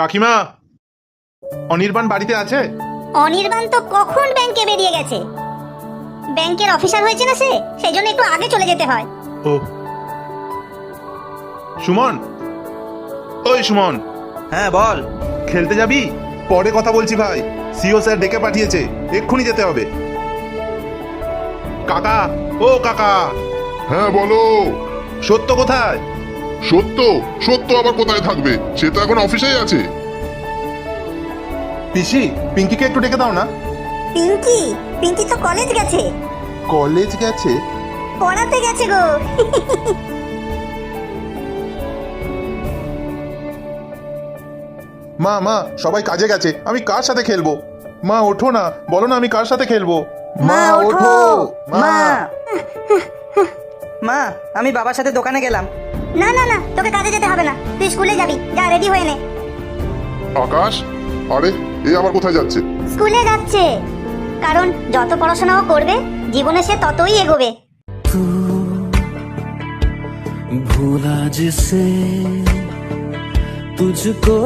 কাকিমা, অনির্বাণ বাড়িতে আছে? অনির্বাণ তো কখন ব্যাংকে বেরিয়ে গেছে। ব্যাংকের অফিসার হয়েছে না সে, সেই জন্য একটু আগে চলে যেতে হয়। ও সুমন, ওই সুমন, হ্যাঁ বল। খেলতে যাবি? পরে কথা বলছি ভাই, সিও স্যার ডেকে পাঠিয়েছে, এক্ষুনি যেতে হবে। কাকা, ও কাকা, হ্যাঁ বলো। সত্য কোথায়? সত্য? সত্য আবার কোথায় থাকবে, সে তো এখন অফিসেই আছে। পিসি, পিঙ্কিকে একটু ডেকে দাও না। পিঙ্কি? পিঙ্কি তো কলেজ গেছে। কলেজ গেছে? পড়াতে গেছে গো। মা মা, সবাই কাজে গেছে, আমি কার সাথে খেলবো? মা ওঠো না, বলো না আমি কার সাথে খেলবো। মা ওঠো, মা। মা, আমি বাবার সাথে দোকানে গেলাম। না না না, তোকে কাজে যেতে হবে না, তুই স্কুলে যাবি, যা রেডি হয়ে নে। আকাশ, আরে এ আবার কোথায় যাচ্ছে? স্কুলে যাচ্ছে, কারণ যত পড়াশোনাও করবে জীবনে সে ততই এগোবে। भूला जिसे तुझको